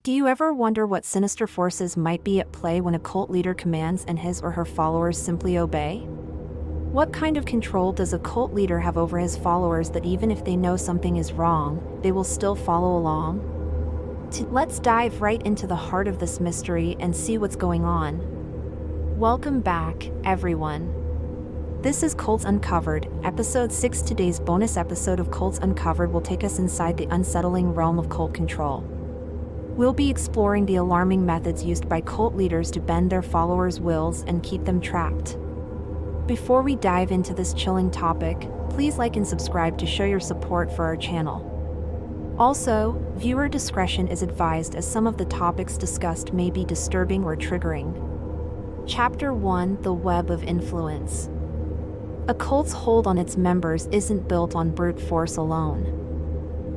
Do you ever wonder what sinister forces might be at play when a cult leader commands and his or her followers simply obey? What kind of control does a cult leader have over his followers that even if they know something is wrong, they will still follow along? Let's dive right into the heart of this mystery and see what's going on. Welcome back, everyone. This is Cults Uncovered, Episode 6. Today's bonus episode of Cults Uncovered will take us inside the unsettling realm of cult control. We'll be exploring the alarming methods used by cult leaders to bend their followers' wills and keep them trapped. Before we dive into this chilling topic, please like and subscribe to show your support for our channel. Also, viewer discretion is advised as some of the topics discussed may be disturbing or triggering. Chapter 1: The Web of Influence. A cult's hold on its members isn't built on brute force alone.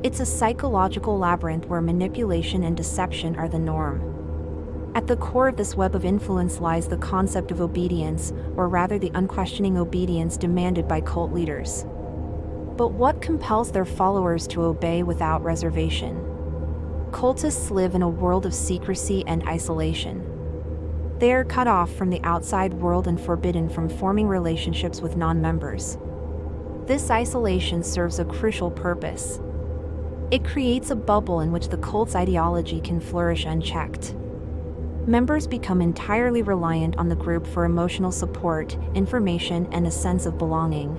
It's a psychological labyrinth where manipulation and deception are the norm. At the core of this web of influence lies the concept of obedience, or rather the unquestioning obedience demanded by cult leaders. But what compels their followers to obey without reservation? Cultists live in a world of secrecy and isolation. They are cut off from the outside world and forbidden from forming relationships with non-members. This isolation serves a crucial purpose. It creates a bubble in which the cult's ideology can flourish unchecked. Members become entirely reliant on the group for emotional support, information, and a sense of belonging.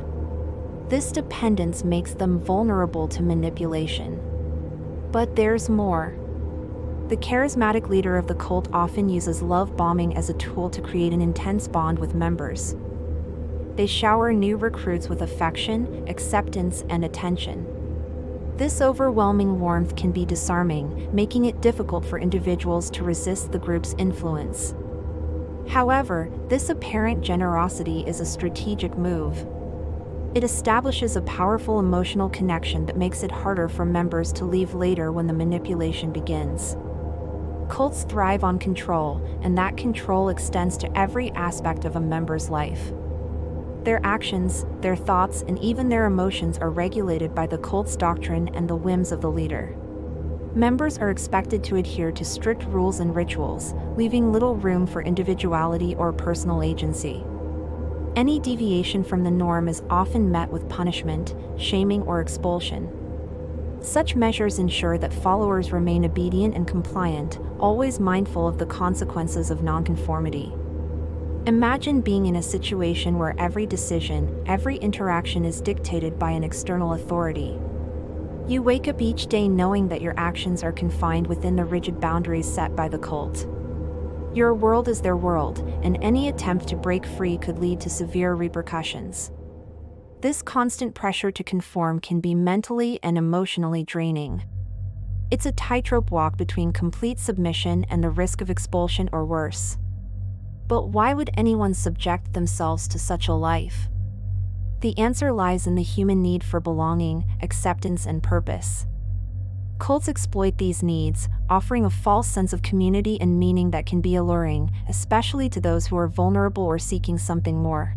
This dependence makes them vulnerable to manipulation. But there's more. The charismatic leader of the cult often uses love bombing as a tool to create an intense bond with members. They shower new recruits with affection, acceptance, and attention. This overwhelming warmth can be disarming, making it difficult for individuals to resist the group's influence. However, this apparent generosity is a strategic move. It establishes a powerful emotional connection that makes it harder for members to leave later when the manipulation begins. Cults thrive on control, and that control extends to every aspect of a member's life. Their actions, their thoughts, and even their emotions are regulated by the cult's doctrine and the whims of the leader. Members are expected to adhere to strict rules and rituals, leaving little room for individuality or personal agency. Any deviation from the norm is often met with punishment, shaming, or expulsion. Such measures ensure that followers remain obedient and compliant, always mindful of the consequences of nonconformity. Imagine being in a situation where every decision, every interaction is dictated by an external authority. You wake up each day knowing that your actions are confined within the rigid boundaries set by the cult. Your world is their world, and any attempt to break free could lead to severe repercussions. This constant pressure to conform can be mentally and emotionally draining. It's a tightrope walk between complete submission and the risk of expulsion or worse. But why would anyone subject themselves to such a life? The answer lies in the human need for belonging, acceptance, and purpose. Cults exploit these needs, offering a false sense of community and meaning that can be alluring, especially to those who are vulnerable or seeking something more.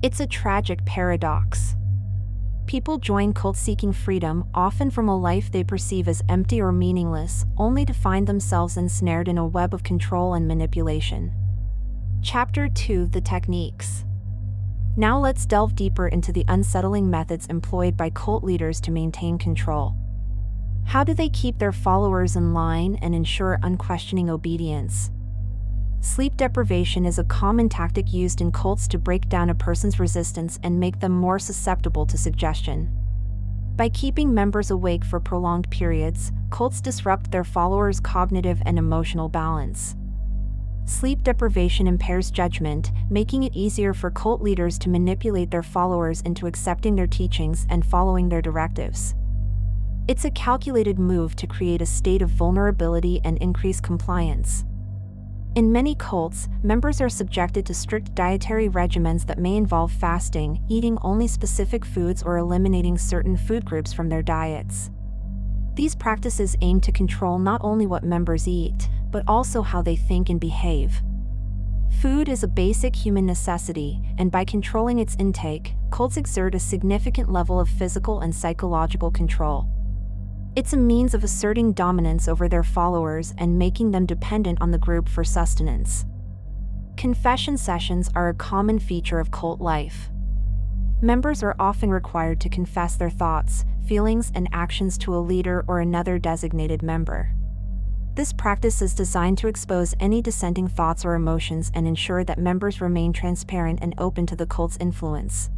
It's a tragic paradox. People join cults seeking freedom, often from a life they perceive as empty or meaningless, only to find themselves ensnared in a web of control and manipulation. Chapter 2: The Techniques. Now let's delve deeper into the unsettling methods employed by cult leaders to maintain control. How do they keep their followers in line and ensure unquestioning obedience? Sleep deprivation is a common tactic used in cults to break down a person's resistance and make them more susceptible to suggestion. By keeping members awake for prolonged periods, cults disrupt their followers' cognitive and emotional balance. Sleep deprivation impairs judgment, making it easier for cult leaders to manipulate their followers into accepting their teachings and following their directives. It's a calculated move to create a state of vulnerability and increase compliance. In many cults, members are subjected to strict dietary regimens that may involve fasting, eating only specific foods, or eliminating certain food groups from their diets. These practices aim to control not only what members eat, but also how they think and behave. Food is a basic human necessity, and by controlling its intake, cults exert a significant level of physical and psychological control. It's a means of asserting dominance over their followers and making them dependent on the group for sustenance. Confession sessions are a common feature of cult life. Members are often required to confess their thoughts, feelings, and actions to a leader or another designated member. This practice is designed to expose any dissenting thoughts or emotions and ensure that members remain transparent and open to the cult's influence.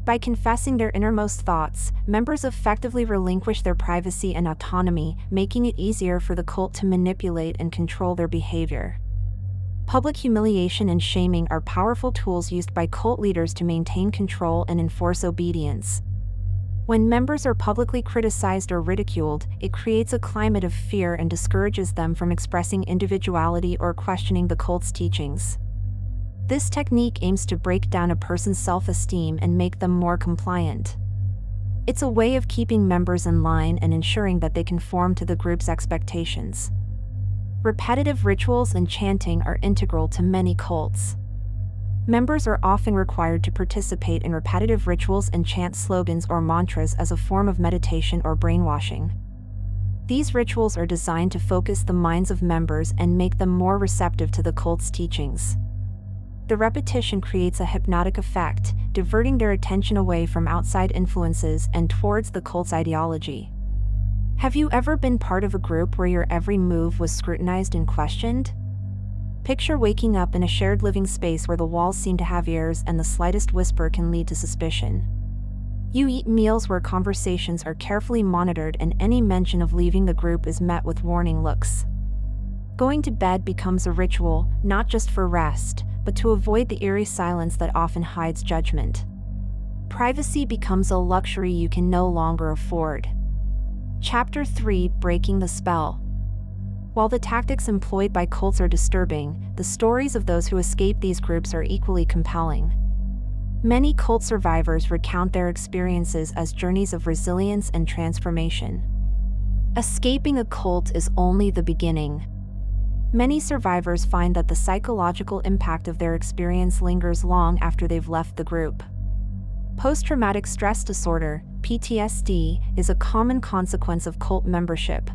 By confessing their innermost thoughts, members effectively relinquish their privacy and autonomy, making it easier for the cult to manipulate and control their behavior. Public humiliation and shaming are powerful tools used by cult leaders to maintain control and enforce obedience. When members are publicly criticized or ridiculed, it creates a climate of fear and discourages them from expressing individuality or questioning the cult's teachings. This technique aims to break down a person's self-esteem and make them more compliant. It's a way of keeping members in line and ensuring that they conform to the group's expectations. Repetitive rituals and chanting are integral to many cults. Members are often required to participate in repetitive rituals and chant slogans or mantras as a form of meditation or brainwashing. These rituals are designed to focus the minds of members and make them more receptive to the cult's teachings. The repetition creates a hypnotic effect, diverting their attention away from outside influences and towards the cult's ideology. Have you ever been part of a group where your every move was scrutinized and questioned? Picture waking up in a shared living space where the walls seem to have ears and the slightest whisper can lead to suspicion. You eat meals where conversations are carefully monitored and any mention of leaving the group is met with warning looks. Going to bed becomes a ritual, not just for rest, but to avoid the eerie silence that often hides judgment. Privacy becomes a luxury you can no longer afford. Chapter 3: Breaking the Spell. While the tactics employed by cults are disturbing, the stories of those who escape these groups are equally compelling. Many cult survivors recount their experiences as journeys of resilience and transformation. Escaping a cult is only the beginning. Many survivors find that the psychological impact of their experience lingers long after they've left the group. Post-traumatic stress disorder, PTSD, is a common consequence of cult membership.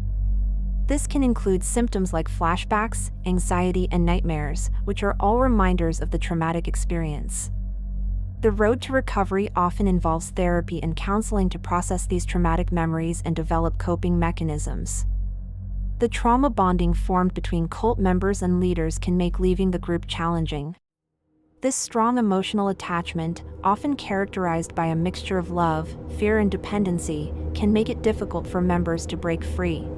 This can include symptoms like flashbacks, anxiety, and nightmares, which are all reminders of the traumatic experience. The road to recovery often involves therapy and counseling to process these traumatic memories and develop coping mechanisms. The trauma bonding formed between cult members and leaders can make leaving the group challenging. This strong emotional attachment, often characterized by a mixture of love, fear, and dependency, can make it difficult for members to break free.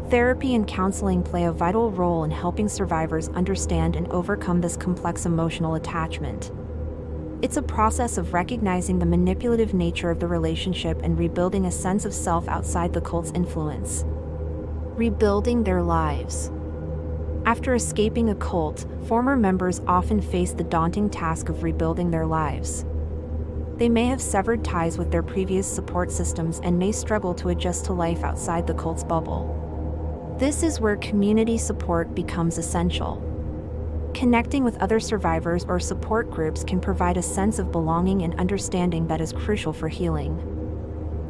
Therapy and counseling play a vital role in helping survivors understand and overcome this complex emotional attachment. It's a process of recognizing the manipulative nature of the relationship and rebuilding a sense of self outside the cult's influence. Rebuilding their lives. After escaping a cult, former members often face the daunting task of rebuilding their lives. They may have severed ties with their previous support systems and may struggle to adjust to life outside the cult's bubble. This is where community support becomes essential. Connecting with other survivors or support groups can provide a sense of belonging and understanding that is crucial for healing.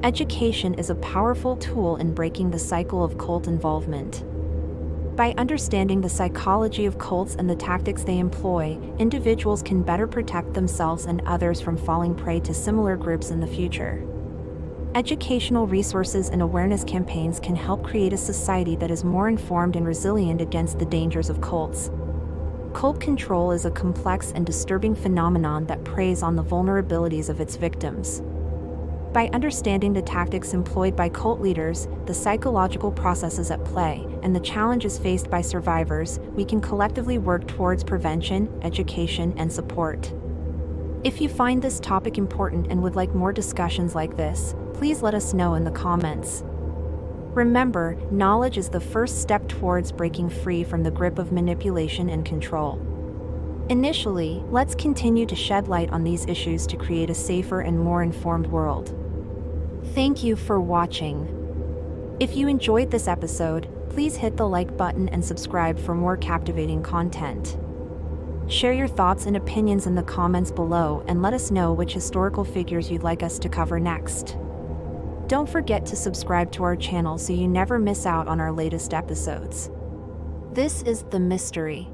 Education is a powerful tool in breaking the cycle of cult involvement. By understanding the psychology of cults and the tactics they employ, individuals can better protect themselves and others from falling prey to similar groups in the future. Educational resources and awareness campaigns can help create a society that is more informed and resilient against the dangers of cults. Cult control is a complex and disturbing phenomenon that preys on the vulnerabilities of its victims. By understanding the tactics employed by cult leaders, the psychological processes at play, and the challenges faced by survivors, we can collectively work towards prevention, education, and support. If you find this topic important and would like more discussions like this, please let us know in the comments. Remember, knowledge is the first step towards breaking free from the grip of manipulation and control. Initially, let's continue to shed light on these issues to create a safer and more informed world. Thank you for watching. If you enjoyed this episode, please hit the like button and subscribe for more captivating content. Share your thoughts and opinions in the comments below and let us know which historical figures you'd like us to cover next. Don't forget to subscribe to our channel so you never miss out on our latest episodes. This is The Mystery.